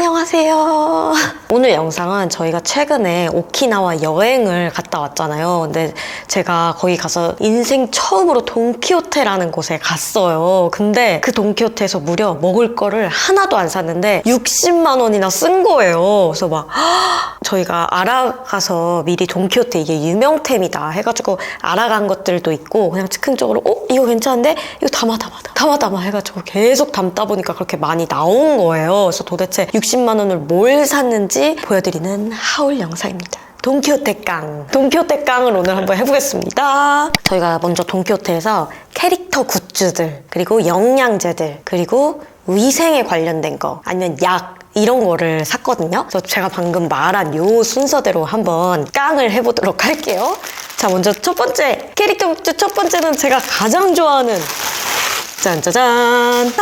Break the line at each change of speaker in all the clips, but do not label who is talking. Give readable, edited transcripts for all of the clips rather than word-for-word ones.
안녕하세요. 오늘 영상은 저희가 최근에 오키나와 여행을 갔다 왔잖아요. 근데 제가 거기 가서 인생 처음으로 돈키호테라는 곳에 갔어요. 근데 그 돈키호테에서 무려 먹을 거를 하나도 안 샀는데 60만 원이나 쓴 거예요. 그래서 막 저희가 알아가서 미리 돈키호테 이게 유명템이다 해가지고 알아간 것들도 있고 그냥 즉흥적으로 이거 괜찮은데? 이거 담아 해가지고 계속 담다 보니까 그렇게 많이 나온 거예요. 그래서 도대체 60만 원을 뭘 샀는지 보여드리는 하울 영상입니다. 돈키호테 깡. 돈키호테 깡을 오늘 한번 해보겠습니다. 저희가 먼저 돈키호테에서 캐릭터 굿즈들, 그리고 영양제들, 그리고 위생에 관련된 거, 아니면 약, 이런 거를 샀거든요. 그래서 제가 방금 말한 요 순서대로 한번 깡을 해보도록 할게요. 자, 먼저 첫 번째 캐릭터 굿즈 첫 번째는 제가 가장 좋아하는 짠짜잔! 안녕!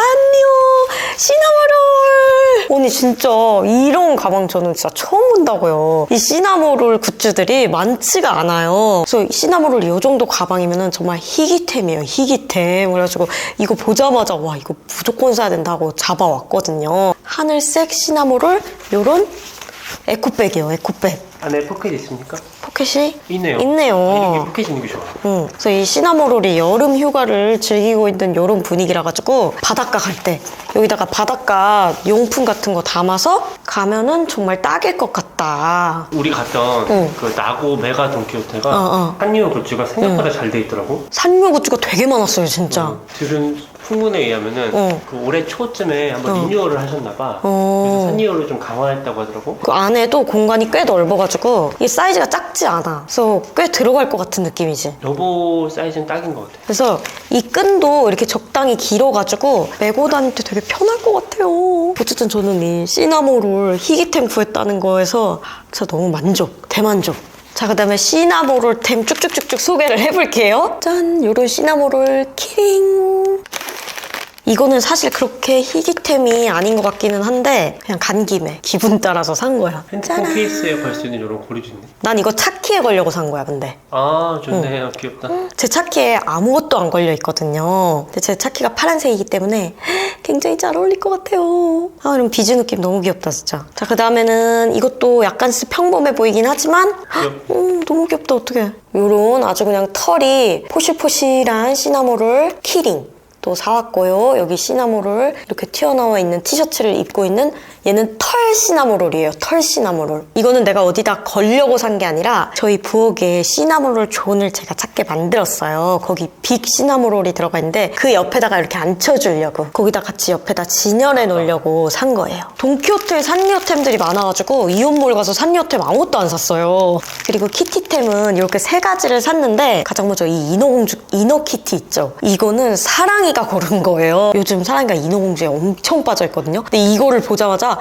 시나모롤! 언니 진짜 이런 가방 저는 진짜 처음 본다고요. 이 시나모롤 굿즈들이 많지가 않아요. 그래서 시나모롤 이 정도 가방이면은 정말 희귀템이에요. 희귀템. 그래가지고 이거 보자마자 와 이거 무조건 사야 된다고 잡아왔거든요. 하늘색 시나모롤 요런 에코백이에요. 에코백.
안에 포켓 있습니까?
포켓이?
있네요.
있네요.
이렇게 포켓이 있는 게 좋아.
그래서 이 시나모롤이 여름 휴가를 즐기고 있는 이런 분위기라 가지고 바닷가 갈 때 여기다가 바닷가 용품 같은 거 담아서 가면은 정말 딱일 것 같다.
우리 갔던 그 나고 메가 돈키호테가 한류 굿즈가 생각보다 잘 돼 있더라고.
산묘 굿즈가 되게 많았어요, 진짜.
들은 풍문에 의하면은 그 올해 초쯤에 한번 리뉴얼을 하셨나봐. 그래서 산리오를 좀 강화했다고 하더라고.
그 안에도 공간이 꽤 넓어가지고 이 사이즈가 작지 않아. 그래서 꽤 들어갈 것 같은 느낌이지.
여보 사이즈는 딱인 것 같아.
그래서 이 끈도 이렇게 적당히 길어가지고 메고 다닐 때 되게 편할 것 같아요. 어쨌든 저는 이 시나모롤 희귀템 구했다는 거에서 진짜 너무 만족, 대만족. 자, 그 다음에 시나모롤템 쭉쭉쭉쭉 소개를 해볼게요. 짠! 요런 시나모롤 키링. 이거는 사실 그렇게 희귀템이 아닌 것 같기는 한데 그냥 간 김에 기분 따라서 산 거야.
핸드폰
짜란.
케이스에 걸 수 있는 이런 고리도 있네.
난 이거 차키에 걸려고 산 거야, 근데.
아, 좋네. 귀엽다.
제 차키에 아무것도 안 걸려 있거든요. 근데 제 차키가 파란색이기 때문에 굉장히 잘 어울릴 것 같아요. 아, 이런 비즈 느낌 너무 귀엽다, 진짜. 자, 그 다음에는 이것도 약간 평범해 보이긴 하지만 너무 귀엽다, 어떡해. 요런 아주 그냥 털이 포실포실한 시나모롤 키링 또 사왔고요. 여기 시나모롤 이렇게 튀어나와 있는 티셔츠를 입고 있는 얘는 털 시나모롤이에요. 털 시나모롤. 이거는 내가 어디다 걸려고 산 게 아니라 저희 부엌에 시나모롤 존을 제가 찾게 만들었어요. 거기 빅 시나모롤이 들어가 있는데 그 옆에다가 이렇게 앉혀주려고 거기다 같이 옆에다 진열해 놓으려고 산 거예요. 돈키호테에 산리오템들이 많아가지고 이온몰 가서 산리오템 아무것도 안 샀어요. 그리고 키티템은 이렇게 세 가지를 샀는데 가장 먼저 이 인어공주 이너키티 있죠. 이거는 사랑이가 고른 거예요. 요즘 사랑이가 인어공주에 엄청 빠져있거든요. 근데 이거를 보자마자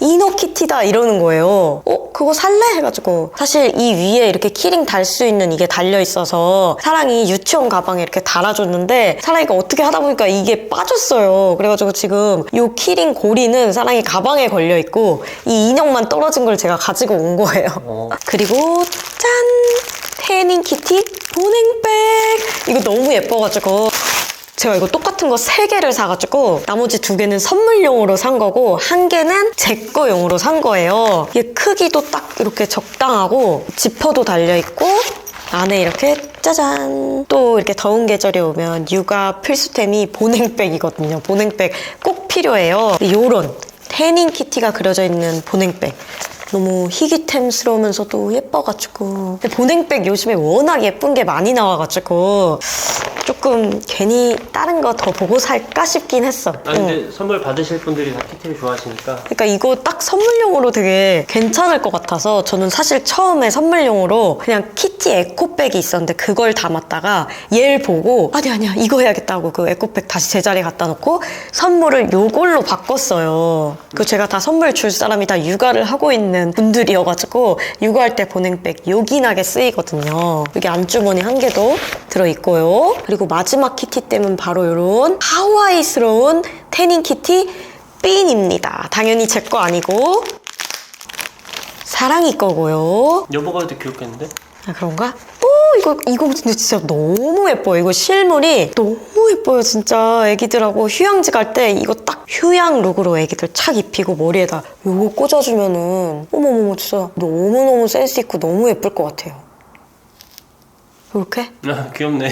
이너키티다 이러는 거예요. 그거 살래? 해가지고 사실 이 위에 이렇게 키링 달 수 있는 이게 달려있어서 사랑이 유치원 가방에 이렇게 달아줬는데 사랑이가 어떻게 하다 보니까 이게 빠졌어요. 그래가지고 지금 이 키링 고리는 사랑이 가방에 걸려있고 이 인형만 떨어진 걸 제가 가지고 온 거예요. 그리고 짠! 태닝 키티 보냉백! 이거 너무 예뻐가지고 제가 이거 똑같은 거 3개를 사가지고 나머지 2개는 선물용으로 산 거고 1개는 제 거용으로 산 거예요. 얘 크기도 딱 이렇게 적당하고 지퍼도 달려있고 안에 이렇게 짜잔! 또 이렇게 더운 계절이 오면 육아 필수템이 보냉백이거든요. 보냉백 꼭 필요해요. 요런 태닝 키티가 그려져 있는 보냉백. 너무 희귀템스러우면서도 예뻐가지고 근데 보냉백 요즘에 워낙 예쁜 게 많이 나와가지고 조금 괜히 다른 거 더 보고 살까 싶긴 했어.
근데 선물 받으실 분들이 다 키티를 좋아하시니까.
그러니까 이거 딱 선물용으로 되게 괜찮을 것 같아서 저는 사실 처음에 선물용으로 그냥 키티 에코백이 있었는데 그걸 담았다가 얘를 보고 아니야 이거 해야겠다 하고 그 에코백 다시 제자리에 갖다 놓고 선물을 요걸로 바꿨어요. 그 제가 다 선물 줄 사람이 다 육아를 하고 있는 분들이어가지고 육아할 때 보냉백 요긴하게 쓰이거든요. 여기 안주머니 1개도 들어있고요. 그리고 마지막 키티템은 바로 이런 하와이스러운 태닝 키티 핀입니다. 당연히 제 거 아니고 사랑이 거고요.
여보가 해도 귀엽겠는데?
아, 그런가? 이거 근데 진짜 너무 예뻐요. 이거 실물이 너무 예뻐요. 진짜 애기들하고 휴양지 갈 때 이거 딱 휴양 룩으로 애기들 착 입히고 머리에다 요거 꽂아주면은 어머머머 진짜 너무너무 센스 있고 너무 예쁠 것 같아요. 이렇게?
아, 귀엽네.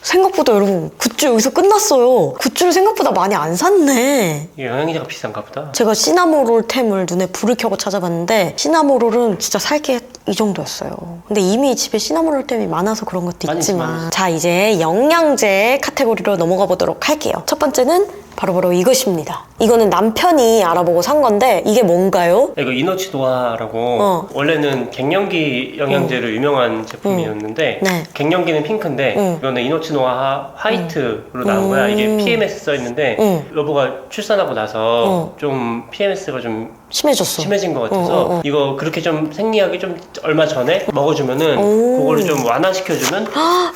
생각보다 여러분 굿즈 여기서 끝났어요. 굿즈를 생각보다 많이 안 샀네.
이게 영양제가 비싼가 보다.
제가 시나모롤템을 눈에 불을 켜고 찾아봤는데 시나모롤은 진짜 살 게 이 정도였어요. 근데 이미 집에 시나모롤템이 많아서 그런 것도
많이
있지만
있지.
자 이제 영양제 카테고리로 넘어가 보도록 할게요. 첫 번째는 바로 이것입니다. 이거는 남편이 알아보고 산 건데 이게 뭔가요?
이거 이노치노아라고 원래는 갱년기 영양제로 유명한 제품이었는데
네.
갱년기는 핑크인데 이거는 이노치노아 화이트로 나온 거야. 이게 PMS 써있는데 여보가 출산하고 나서 좀 PMS가 좀
심해졌어.
심해진 것 같아서 이거 그렇게 좀 생리하기 좀 얼마 전에 먹어주면은 그거를 좀 완화시켜주는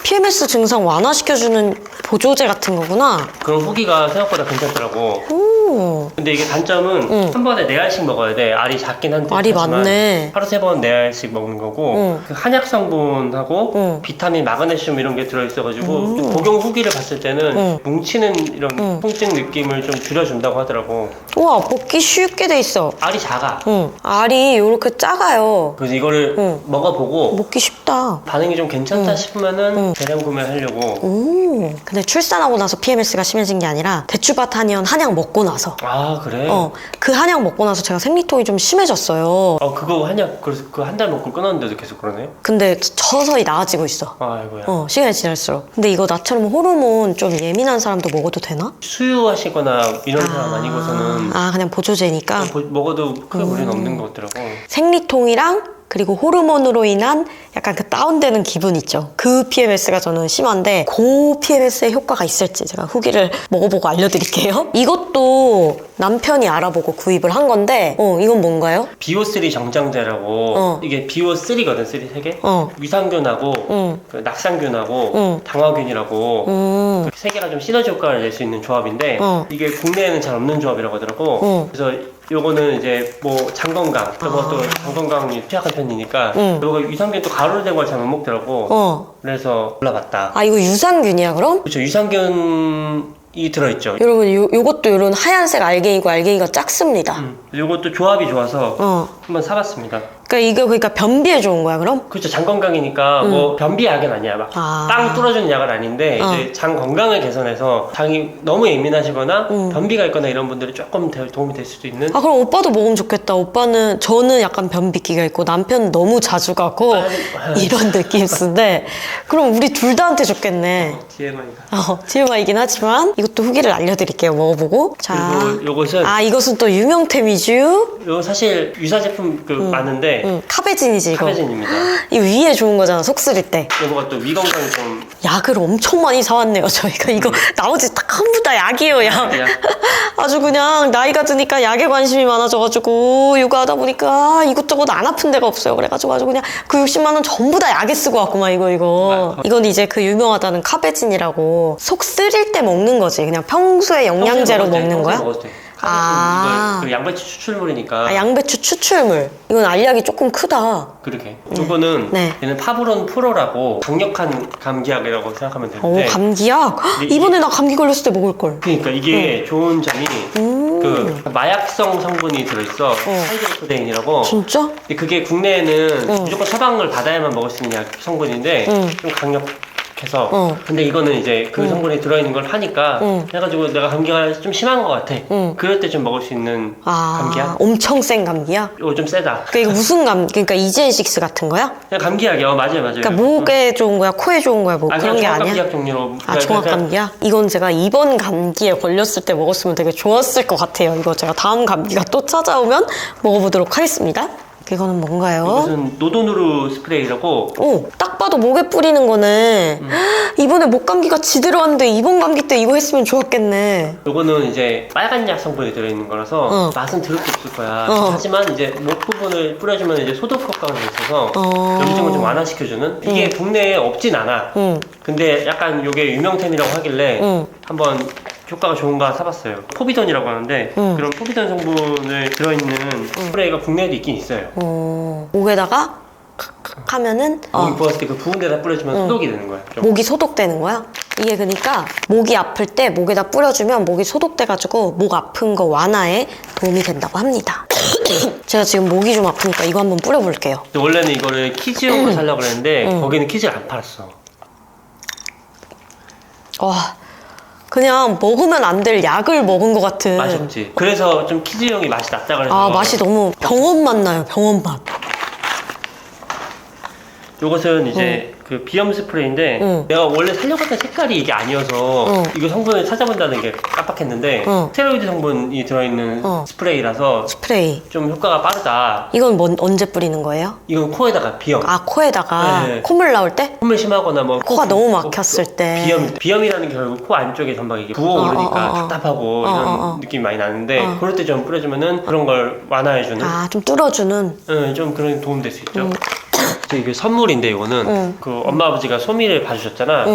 PMS 증상 완화시켜주는 보조제 같은 거구나.
그런 후기가 생각보다 괜찮더라고.
오.
근데 이게 단점은 한 번에 4알씩 먹어야 돼. 알이 작긴 한데
알이 많네.
하루 3번 4알씩 먹는 거고 그 한약 성분하고 비타민, 마그네슘 이런 게 들어있어가지고 복용 후기를 봤을 때는 뭉치는 이런 통증 느낌을 좀 줄여준다고 하더라고.
우와 먹기 쉽게 돼 있어.
알이 작아.
알이 이렇게 작아요.
그래서 이거를 먹어보고
먹기 쉽다.
반응이 좀 괜찮다 싶으면은 대량 구매하려고.
오. 근데 출산하고 나서 PMS가 심해진 게 아니라 대추바타니언 한약 먹고 나서.
아 그래?
그 한약 먹고 나서 제가 생리통이 좀 심해졌어요.
그거 한약 그래서 그 한 달 먹고 끊었는데도 계속 그러네?
근데 서서히 나아지고 있어.
아이고야.
시간이 지날수록. 근데 이거 나처럼 호르몬 좀 예민한 사람도 먹어도 되나?
수유하시거나 이런 사람 아니고서는
그냥 보조제니까.
먹어도 큰 무리는 없는 것 같더라고.
생리통이랑 그리고 호르몬으로 인한 약간 그 다운되는 기분 있죠. 그 PMS가 저는 심한데 그 PMS에 효과가 있을지 제가 후기를 먹어보고 알려드릴게요. 이것도 남편이 알아보고 구입을 한 건데 이건 뭔가요?
비오3 정장제라고 이게 비오3거든 3개? 위산균하고 그 낙상균하고 당화균이라고 그 3개가 좀 시너지 효과를 낼 수 있는 조합인데 이게 국내에는 잘 없는 조합이라고 하더라고. 그래서 요거는 이제 뭐 장건강, 요거 또 장건강이 취약한 편이니까 요거 유산균 또 가루로 된 걸 잘 못 먹더라고. 그래서 골라봤다.
이거 유산균이야 그럼?
그렇죠. 유산균이 들어있죠.
여러분 요것도 이런 하얀색 알갱이고 알갱이가 작습니다.
요것도 조합이 좋아서 한번 사봤습니다.
그러니까 변비에 좋은 거야 그럼?
그렇죠. 장 건강이니까 뭐 변비 약은 아니야. 막 빵 뚫어주는 약은 아닌데 이제 장 건강을 개선해서 장이 너무 예민하시거나 변비가 있거나 이런 분들이 조금 도움이 될 수도 있는.
그럼 오빠도 먹으면 좋겠다. 저는 약간 변비기가 있고 남편은 너무 자주 가고 이런 느낌인데 그럼 우리 둘 다한테 좋겠네.
TMI가.
TMI이긴 하지만 이것도 후기를 알려드릴게요. 먹어보고. 자,
그리고 요것은
이것은 또 유명템 위주.
요 사실 유사 제품 많은데
카베진이지 이거.
카베진입니다.
이 위에 좋은 거잖아 속 쓰릴 때.
요거가 또 위건강이 좀
약을 엄청 많이 사왔네요 저희가. 이거 나머지 다 전부 다 약이에요 약. 아주 그냥 나이가 드니까 약에 관심이 많아져가지고 육아하다 보니까 이것저것 안 아픈 데가 없어요. 그래가지고 아주 그냥 그 60만 원 전부 다 약에 쓰고 왔구만 이거. 이건 이제 그 유명하다는 카베진이라고 속 쓰릴 때 먹는 거지. 그냥 평소에 영양제로 먹는 거야?
이거 양배추 추출물이니까.
양배추 추출물. 이건 알약이 조금 크다.
그러게. 이거는 얘는 파브론 프로라고 강력한 감기약이라고 생각하면 되는데.
감기약? 이번에 나 감기 걸렸을 때 먹을 걸.
그러니까 이게 좋은 점이 그 마약성 성분이 들어있어. 하이드로코데인이라고.
진짜?
근데 그게 국내에는 무조건 처방을 받아야만 먹을 수 있는 약 성분인데 좀 강력해서. 근데 이거는 이제 그 성분이 들어있는 걸 하니까 해가지고 내가 감기가 좀 심한 것 같아. 그럴 때 좀 먹을 수 있는 감기약.
엄청 센 감기약?
이거 좀 세다.
이거 무슨 그러니까 이젠식스 같은 거야?
그냥 감기약이야. 맞아요.
그러니까 목에 좋은 거야? 코에 좋은 거야? 뭐 그런 게 아니야?
종합감기약 종류로.
종합감기약? 이건 제가 이번 감기에 걸렸을 때 먹었으면 되게 좋았을 것 같아요. 이거 제가 다음 감기가 또 찾아오면 먹어보도록 하겠습니다. 이거는 뭔가요?
이것은 노도누르 스프레이라고.
딱 봐도 목에 뿌리는 거네. 이번에 목 감기가 지대로 왔는데 이번 감기 때 이거 했으면 좋았겠네.
이거는 이제 빨간 약 성분이 들어있는 거라서 맛은 들을 게 없을 거야. 하지만 이제 목 부분을 뿌려주면 이제 소독 효과가 있어서 염증을 좀 완화시켜주는. 이게 국내에 없진 않아. 근데 약간 이게 유명템이라고 하길래 한번 효과가 좋은가 사봤어요. 포비돈이라고 하는데 그런 포비돈 성분을 들어있는 스프레이가 국내에도 있긴 있어요.
목에다가 하면은
목이 부었을 때 그 부은 데다 뿌려주면 소독이 되는 거야. 좀.
목이 소독되는 거야? 이게 그러니까 목이 아플 때 목에다 뿌려주면 목이 소독돼가지고 목 아픈 거 완화에 도움이 된다고 합니다. 제가 지금 목이 좀 아프니까 이거 한번 뿌려볼게요.
근데 원래는 이거를 키즈용으로 살려고 그랬는데 거기는 키즈를 안 팔았어.
와, 그냥 먹으면 안 될 약을 먹은 것 같은.
맛이 없지. 그래서 좀 키즈용이 맛이 낫다 그래서.
아, 맛이 너무 병원 맛 나요, 병원 맛.
요것은 이제 그 비염 스프레이인데 내가 원래 살려고 했던 색깔이 이게 아니어서 이거 성분을 찾아본다는 게 깜빡했는데 스테로이드 성분이 들어있는 스프레이라서
스프레이.
좀 효과가 빠르다.
이건 언제 뿌리는 거예요?
이건 코에다가 비염.
아, 코에다가
네.
콧물 나올 때?
콧물 심하거나 뭐
코가 너무 막혔을 때.
비염이라는 게 결국 코 안쪽에 전막 이게 부어오르니까 답답하고 이런 느낌이 많이 나는데 그럴 때 좀 뿌려주면은 그런 걸 완화해주는.
아, 좀 뚫어주는.
좀 그런 도움 될 수 있죠. 이게 선물인데 이거는 그 엄마 아버지가 소미를 봐주셨잖아.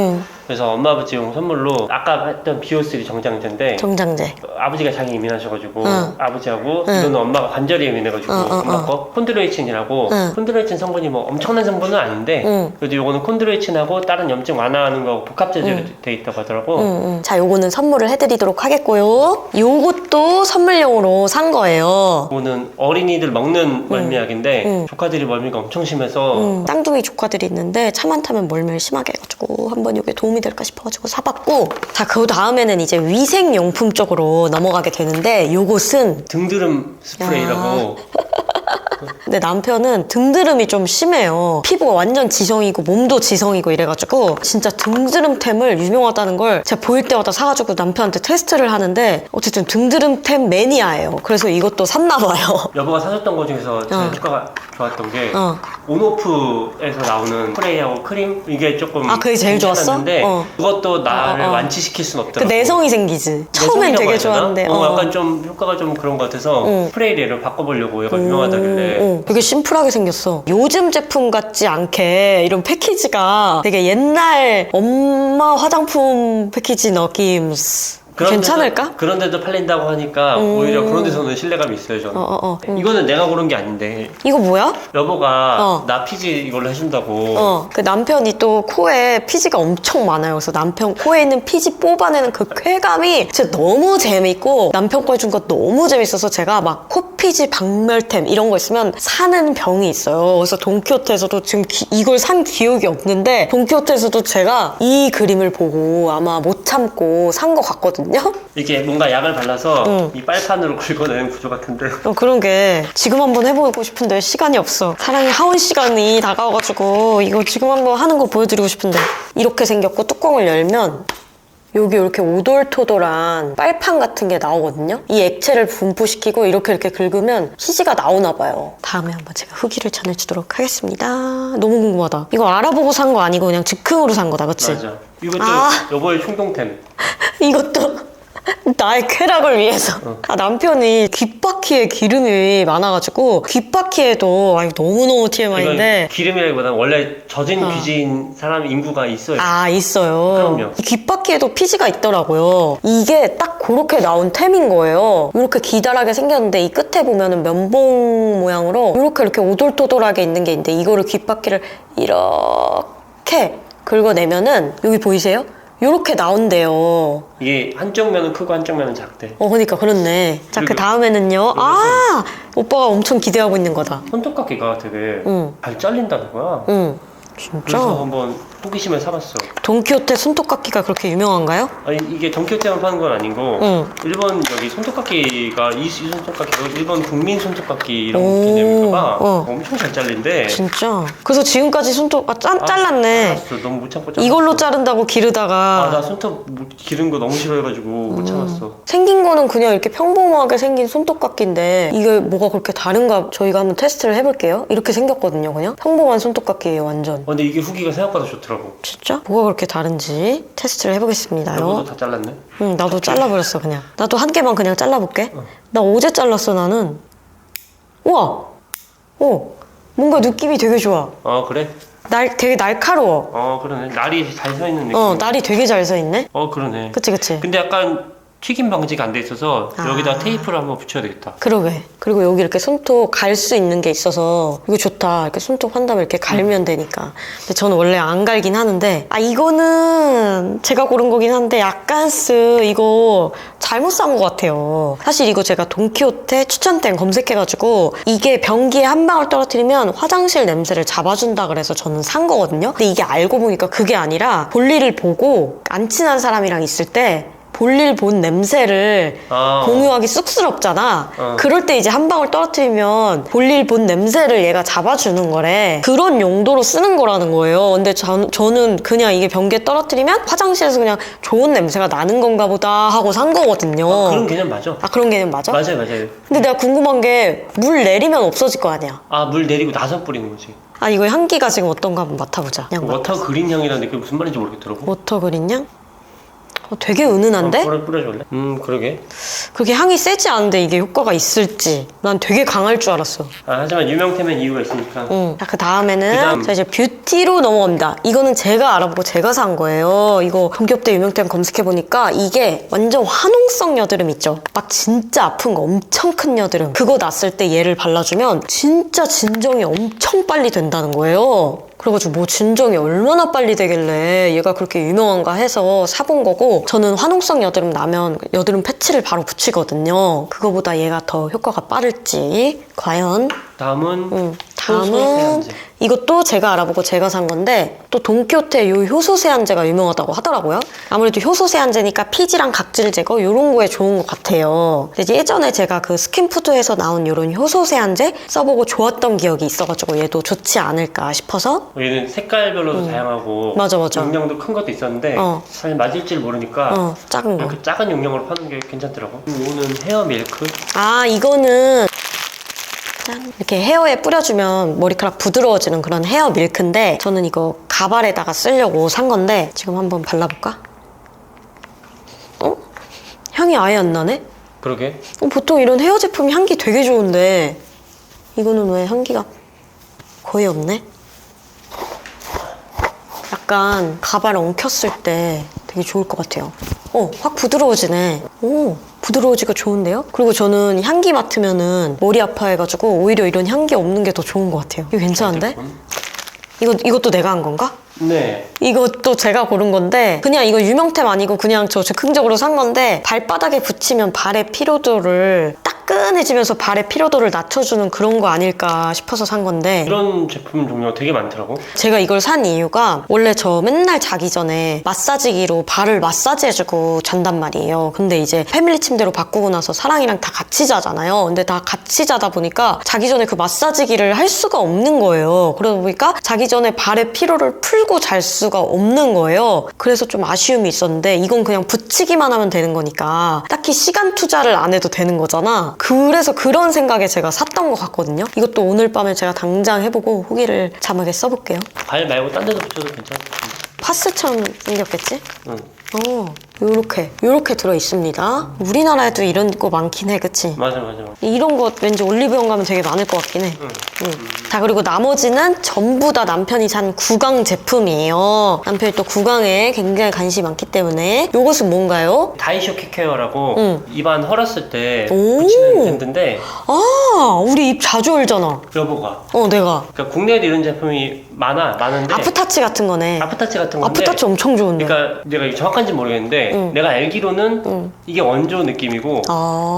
그래서 엄마 아버지용 선물로 아까 했던 비오3 정장제인데
정장제.
아버지가 장이 예민하셔가지고 아버지하고 이거는 엄마가 관절이 예민해가지고 엄마 거 콘드로이친이라고 콘드로이친 성분이 뭐 엄청난 성분은 아닌데 그래도 요거는 콘드로이친하고 다른 염증 완화하는 거 복합 제제로 돼 있다고 하더라고.
자, 요거는 선물을 해드리도록 하겠고요. 요것도 선물용으로 산 거예요.
이거는 어린이들 먹는 멀미약인데 조카들이 멀미가 엄청 심해서
쌍둥이 조카들이 있는데 차 많다면 멀미를 심하게 해가지고 한번 이게 도움이 될까 싶어가지고 사봤고, 자, 그 다음에는 이제 위생용품 쪽으로 넘어가게 되는데 요것은
등드름 스프레이라고.
근데 남편은 등드름이 좀 심해요. 피부가 완전 지성이고 몸도 지성이고 이래가지고 진짜 등드름템을 유명하다는 걸 제가 보일 때마다 사가지고 남편한테 테스트를 하는데 어쨌든 등드름템 매니아예요. 그래서 이것도 샀나봐요.
여보가 사줬던 거 중에서 제일 효과가 좋았던 게 온오프에서 나오는 스프레이하고 크림 이게 조금
그게 제일 좋았어?
괜찮았는데 그것도 나를 완치시킬 순
그
없더라고.
내성이 생기지. 처음엔 되게 좋았는데
약간 좀 효과가 좀 그런 것 같아서 스프레이를 바꿔보려고 얘가 유명하다길래.
되게 심플하게 생겼어. 요즘 제품 같지 않게 이런 패키지가 되게 옛날 엄마 화장품 패키지 느낌. 괜찮을까?
그런데도 팔린다고 하니까 오히려 그런 데서는 신뢰감이 있어요 저는. 이거는 내가 고른 게 아닌데
이거 뭐야?
여보가 나 피지 이걸로 해준다고.
그 남편이 또 코에 피지가 엄청 많아요. 그래서 남편 코에 있는 피지 뽑아내는 그 쾌감이 진짜 너무 재밌고 남편 거 해준 거 너무 재밌어서 제가 막 코피지 박멸템 이런 거 있으면 사는 병이 있어요. 그래서 돈키호테에서도 지금 이걸 산 기억이 없는데 돈키호테에서도 제가 이 그림을 보고 아마 못 참고 산 거 같거든요.
이게 뭔가 약을 발라서 이 빨판으로 긁어내는 구조 같은데.
그런 게 지금 한번 해보고 싶은데 시간이 없어. 사랑의 하원 시간이 다가와가지고 이거 지금 한번 하는 거 보여드리고 싶은데 이렇게 생겼고 뚜껑을 열면 여기 이렇게 오돌토돌한 빨판 같은 게 나오거든요. 이 액체를 분포시키고 이렇게 긁으면 피지가 나오나 봐요. 다음에 한번 제가 후기를 전해주도록 하겠습니다. 너무 궁금하다. 이거 알아보고 산 거 아니고 그냥 즉흥으로 산 거다, 그치?
맞아. 이것도 여보의 충동템.
이것도 나의 쾌락을 위해서. 남편이 귓바퀴에 기름이 많아가지고 귓바퀴에도 너무너무 TMI인데
기름이라기보다는 원래 젖은 귀지인 사람 인구가 있어요.
있어요.
그럼요.
이 귓바퀴에도 피지가 있더라고요. 이게 딱 그렇게 나온 템인 거예요. 이렇게 기다랗게 생겼는데 이 끝에 보면은 면봉 모양으로 이렇게 오돌토돌하게 있는 게 있는데 이거를 귓바퀴를 이렇게 긁어내면은 여기 보이세요? 요렇게 나온대요.
이게 한쪽 면은 크고 한쪽 면은 작대.
그러니까 그렇네. 자, 그 다음에는요. 오빠가 엄청 기대하고 있는 거다.
손톱깎이가 되게 잘 잘린다는 거야.
진짜?
그래서 한번 호기심에 사봤어.
돈키호테 손톱깎이가 그렇게 유명한가요?
아니 이게 돈키호테만 파는 건 아니고 일본 여기 손톱깎이가 이 손톱깎이가 일본 국민 손톱깎이 이런 개념인가 봐. 엄청 잘 잘린대.
진짜? 그래서 지금까지 손톱 잘랐네.
알았어. 너무 못 참고 잘랐어.
이걸로 자른다고 기르다가
나 손톱 기른 거 너무 싫어해가지고 못 참았어.
생긴 거는 그냥 이렇게 평범하게 생긴 손톱깎이인데 이게 뭐가 그렇게 다른가 저희가 한번 테스트를 해볼게요. 이렇게 생겼거든요. 그냥 평범한 손톱깎이예요. 완전.
근데 이게 후기가 생각보다 좋더라고.
진짜? 뭐가 그렇게 다른지 테스트를 해보겠습니다요.
여보도 다 잘랐네?
응, 나도 잘라버렸어 그냥. 나도 한 개만 그냥 잘라볼게. 나 어제 잘랐어 나는. 우와! 뭔가 느낌이 되게 좋아.
그래?
되게 날카로워.
그러네. 날이 잘 서 있는 느낌.
날이 되게 잘 서 있네.
그러네.
그치.
근데 약간 튀김 방지가 안 돼 있어서
아.
여기다 테이프를 한번 붙여야 되겠다.
그러게. 그리고 여기 이렇게 손톱 갈 수 있는 게 있어서 이거 좋다. 이렇게 손톱 한 다음에 이렇게 갈면 되니까. 근데 저는 원래 안 갈긴 하는데 이거는 제가 고른 거긴 한데 약간스 이거 잘못 산 것 같아요. 사실 이거 제가 돈키호테 추천템 검색해가지고 이게 변기에 한 방울 떨어뜨리면 화장실 냄새를 잡아준다 그래서 저는 산 거거든요. 근데 이게 알고 보니까 그게 아니라 볼일을 보고 안 친한 사람이랑 있을 때 볼일 본 냄새를 공유하기 쑥스럽잖아. 그럴 때 이제 한 방울 떨어뜨리면 볼일 본 냄새를 얘가 잡아주는 거래. 그런 용도로 쓰는 거라는 거예요. 근데 저는 그냥 이게 변기에 떨어뜨리면 화장실에서 그냥 좋은 냄새가 나는 건가 보다 하고 산 거거든요.
그런 개념 맞아.
그런 개념 맞아?
맞아요.
근데 내가 궁금한 게 물 내리면 없어질 거 아니야?
물 내리고 나서 뿌리는 거지.
이거 향기가 지금 어떤가 한번 맡아보자.
워터 그린 향이라는데 그게 무슨 말인지 모르겠더라고.
워터 그린 향? 되게 은은한데?
뿌려줄래? 그러게.
그렇게 향이 세지 않은데 이게 효과가 있을지 난 되게 강할 줄 알았어.
하지만 유명템엔 이유가 있으니까.
자, 그 다음에는
그다음.
자, 이제 뷰티로 넘어갑니다. 이거는 제가 알아보고 제가 산 거예요. 이거 동기업대 유명템 검색해보니까 이게 완전 화농성 여드름 있죠? 막 진짜 아픈 거 엄청 큰 여드름. 그거 났을 때 얘를 발라주면 진짜 진정이 엄청 빨리 된다는 거예요. 그래가지고 뭐 진정이 얼마나 빨리 되길래 얘가 그렇게 유명한가 해서 사본 거고, 저는 화농성 여드름 나면 여드름 패치를 바로 붙이거든요. 그거보다 얘가 더 효과가 빠를지 과연.
다음은
다음은 이것도 제가 알아보고 제가 산 건데 또 돈키호테 요 효소 세안제가 유명하다고 하더라고요. 아무래도 효소 세안제니까 피지랑 각질 제거 요런 거에 좋은 것 같아요. 근데 예전에 제가 그 스킨푸드에서 나온 요런 효소 세안제 써보고 좋았던 기억이 있어가지고 얘도 좋지 않을까 싶어서.
얘는 색깔별로도 다양하고
맞아.
용량도 큰 것도 있었는데 사실 맞을지를 모르니까
작은 거.
이렇게 작은 용량으로 파는 게 괜찮더라고. 이거는 헤어 밀크.
이거는 짠. 이렇게 헤어에 뿌려주면 머리카락 부드러워지는 그런 헤어 밀크인데 저는 이거 가발에다가 쓰려고 산 건데 지금 한번 발라볼까? 향이 아예 안 나네?
그러게.
보통 이런 헤어 제품이 향기 되게 좋은데 이거는 왜 향기가 거의 없네? 약간 가발 엉켰을 때 되게 좋을 것 같아요. 확 부드러워지네. 오, 부드러워지가 좋은데요? 그리고 저는 향기 맡으면은 머리 아파해가지고 오히려 이런 향기 없는 게 더 좋은 것 같아요. 이거 괜찮은데? 이것도 내가 한 건가?
네.
이것도 제가 고른 건데 그냥 이거 유명템 아니고 그냥 저 즉흥적으로 산 건데 발바닥에 붙이면 발의 피로도를 따끈해지면서 발의 피로도를 낮춰주는 그런 거 아닐까 싶어서 산 건데
이런 제품 종류가 되게 많더라고.
제가 이걸 산 이유가 원래 저 맨날 자기 전에 마사지기로 발을 마사지해주고 잔단 말이에요. 근데 이제 패밀리 침대로 바꾸고 나서 사랑이랑 다 같이 자잖아요. 근데 다 같이 자다 보니까 자기 전에 그 마사지기를 할 수가 없는 거예요. 그러다 보니까 자기 전에 발의 피로를 풀고 잘 수가 없는 거예요. 그래서 좀 아쉬움이 있었는데 이건 그냥 붙이기만 하면 되는 거니까 딱히 시간 투자를 안 해도 되는 거잖아. 그래서 그런 생각에 제가 샀던 것 같거든요. 이것도 오늘 밤에 제가 당장 해보고 후기를 자막에 써볼게요.
발 말고 딴 데도 붙여도 괜찮을 것 같은데.
파스처럼 생겼겠지?
응.
요렇게 들어있습니다. 우리나라에도 이런 거 많긴 해, 그치?
맞아.
이런 거 왠지 올리브영 가면 되게 많을 것 같긴 해. 자, 그리고 나머지는 전부 다 남편이 산 구강 제품이에요. 남편이 또 구강에 굉장히 관심이 많기 때문에. 요것은 뭔가요?
다이쇼 킥케어라고 입안 헐었을 때
오.
붙이는 밴드인데
우리 입 자주 헐잖아.
여보가.
내가.
그러니까 국내에도 이런 제품이 많은데
아프타치 같은 거네.
아프타치 같은 건데
아프타치 엄청 좋은데.
그러니까 내가 이게 정확한지 모르겠는데 내가 알기로는 이게 원조 느낌이고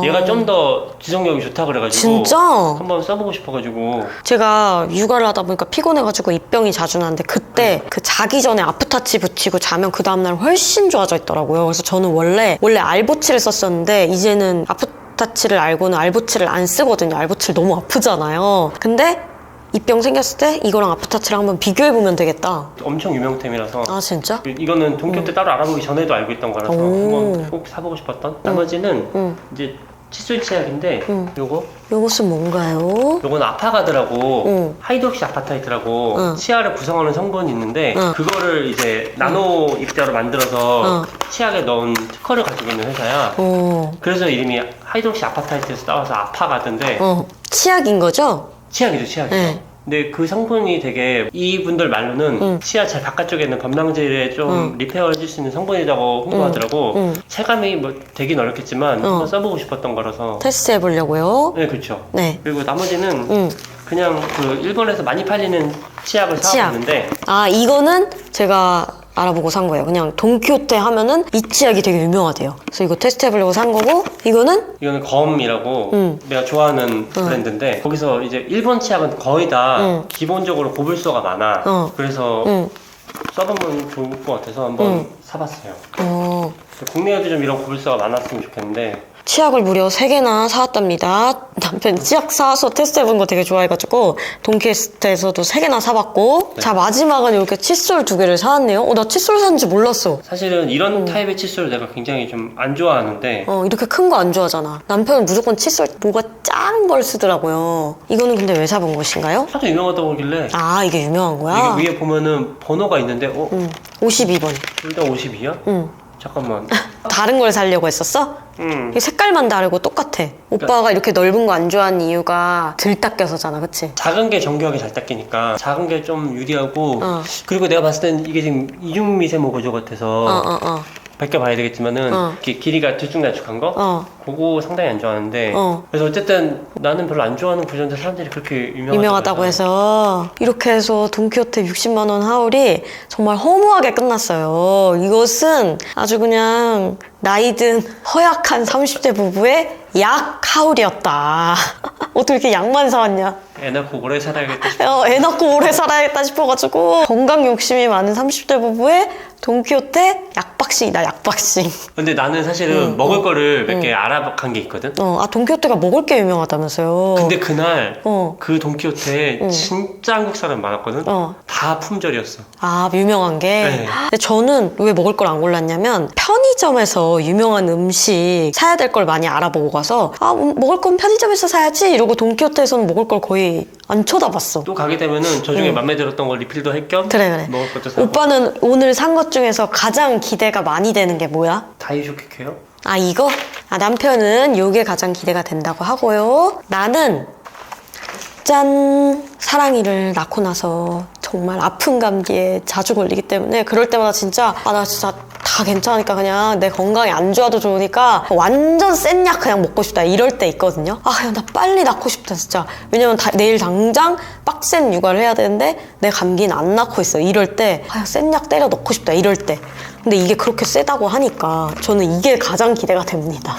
얘가 좀 더 지속력이 좋다 그래가지고
진짜?
한번 써보고 싶어가지고.
제가 육아를 하다 보니까 피곤해가지고 입병이 자주 나는데 그때 그 자기 전에 아프타치 붙이고 자면 그 다음날 훨씬 좋아져 있더라고요. 그래서 저는 원래 알보치를 썼었는데 이제는 아프타치를 알고는 알보치를 안 쓰거든요. 알보치 너무 아프잖아요. 근데 입병 생겼을 때 이거랑 아프타치랑 한번 비교해보면 되겠다.
엄청 유명템이라서.
진짜?
이거는 돈키호테 따로 알아보기 전에도 알고 있던 거라서 한번 꼭 사보고 싶었던. 나머지는 이제 칫솔 치약인데
요것은 뭔가요?
요건 아파가드라고 하이드록시 아파타이트라고 치아를 구성하는 성분이 있는데 그거를 이제 나노 입자로 만들어서 치약에 넣은 특허를 가지고 있는 회사야. 그래서 이름이 하이드록시 아파타이트에서 따와서 아파가드인데
치약인 거죠?
치약이죠.
네.
근데 그 성분이 되게 이분들 말로는 치아 잘 바깥쪽에 있는 범랑질에 좀 리페어 해줄 수 있는 성분이라고 홍보하더라고. 체감이 뭐 되긴 어렵겠지만 한번 써보고 싶었던 거라서
테스트 해보려고요.
네, 그렇죠.
네.
그리고 나머지는 그냥 그 일본에서 많이 팔리는 치약을 사왔는데
아, 이거는 제가 알아보고 산 거예요. 그냥 돈키호테 하면은 이 치약이 되게 유명하대요. 그래서 이거 테스트 해보려고 산 거고, 이거는
검이라고 내가 좋아하는 브랜드인데 거기서 이제 일본 치약은 거의 다 기본적으로 고불소가 많아. 그래서 써보면 좋을 것 같아서 한번 사봤어요. 국내에도 좀 이런 고불소가 많았으면 좋겠는데
치약을 무려 3개나 사왔답니다. 남편이 치약 사와서 테스트해본 거 되게 좋아해가지고 돈키호테에서도 3개나 사봤고, 자, 마지막은 이렇게 칫솔 2개를 사왔네요. 나 칫솔 샀는지 몰랐어.
사실은 이런 타입의 칫솔을 내가 굉장히 좀 안 좋아하는데
이렇게 큰 거 안 좋아하잖아. 남편은 무조건 칫솔 뭐가 작은 걸 쓰더라고요. 이거는 근데 왜 사본 것인가요?
하도 유명하다고 그러길래
아, 이게 유명한 거야?
이게 위에 보면은 번호가 있는데
52번.
둘 다 52야? 잠깐만.
다른 걸 사려고 했었어? 이게 색깔만 다르고 똑같아. 오빠가 이렇게 넓은 거 안 좋아하는 이유가 덜 닦여서잖아, 그치?
작은 게 정교하게 잘 닦이니까 작은 게 좀 유리하고 그리고 내가 봤을 땐 이게 지금 이중미세모 구조 같아서 벗겨봐야 되겠지만은 이렇게 길이가 들쭉날쭉한 거? 그거 상당히 안 좋아하는데 그래서 어쨌든 나는 별로 안 좋아하는 구조인데 사람들이 그렇게
유명하다고 해서 이렇게 해서 돈키호테 60만 원 하울이 정말 허무하게 끝났어요. 이것은 아주 그냥 나이든 허약한 30대 부부의 약 하울이었다. 어떻게 이렇게 약만 사왔냐?
애 낳고 오래 살아야겠다 싶어.
애 낳고 오래 살아야겠다 싶어가지고 건강 욕심이 많은 30대 부부의 돈키호테 약박싱이다, 약박싱.
근데 나는 사실은 먹을 거를 몇 개 알아간 게 있거든?
아, 돈키호테가 먹을 게 유명하다면서요.
근데 그날 그 돈키호테에 진짜 한국 사람 많았거든? 다 품절이었어.
아, 유명한 게?
네.
근데 저는 왜 먹을 걸 안 골랐냐면 편의점에서 유명한 음식 사야 될 걸 많이 알아보고 가서 먹을 건 편의점에서 사야지 이러고 돈키호테에서는 먹을 걸 거의 안 쳐다봤어.
또 가게 되면은 저 중에 맘에 들었던 걸 리필도 할 겸
그래.
먹을 것도 사고.
오빠는 오늘 산 것 중에서 가장 기대가 많이 되는 게 뭐야?
다이쇼 케케요?
아, 이거? 남편은 요게 가장 기대가 된다고 하고요. 나는 짠! 사랑이를 낳고 나서 정말 아픈 감기에 자주 걸리기 때문에 그럴 때마다 진짜 나 진짜 다 괜찮으니까 그냥 내 건강이 안 좋아도 좋으니까 완전 센 약 그냥 먹고 싶다 이럴 때 있거든요. 그냥 나 빨리 낳고 싶다 진짜. 왜냐면 내일 당장 빡센 육아를 해야 되는데 내 감기는 안 낳고 있어 이럴 때 센 약 때려 넣고 싶다 이럴 때. 근데 이게 그렇게 세다고 하니까 저는 이게 가장 기대가 됩니다.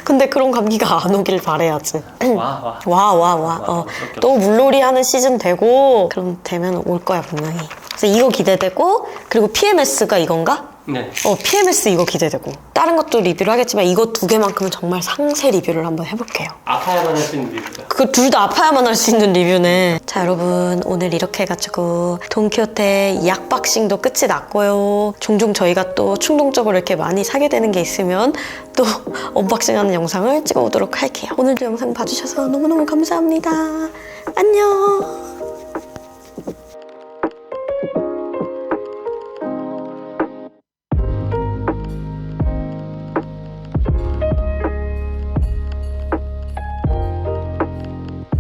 근데 그런 감기가 안 오길 바라야지. 와. 또 물놀이 하는 시즌 되고 그럼 되면 올 거야 분명히. 그래서 이거 기대되고, 그리고 PMS가 이건가?
네.
PMS 이거 기대되고. 다른 것도 리뷰를 하겠지만 이거 2개만큼은 정말 상세 리뷰를 한번 해볼게요.
아파야만 할 수 있는 리뷰다.
그 둘 다 아파야만 할 수 있는 리뷰네. 자, 여러분 오늘 이렇게 해가지고 돈키호테 약박싱도 끝이 났고요. 종종 저희가 또 충동적으로 이렇게 많이 사게 되는 게 있으면 또 언박싱하는 영상을 찍어오도록 할게요. 오늘도 영상 봐주셔서 너무너무 감사합니다.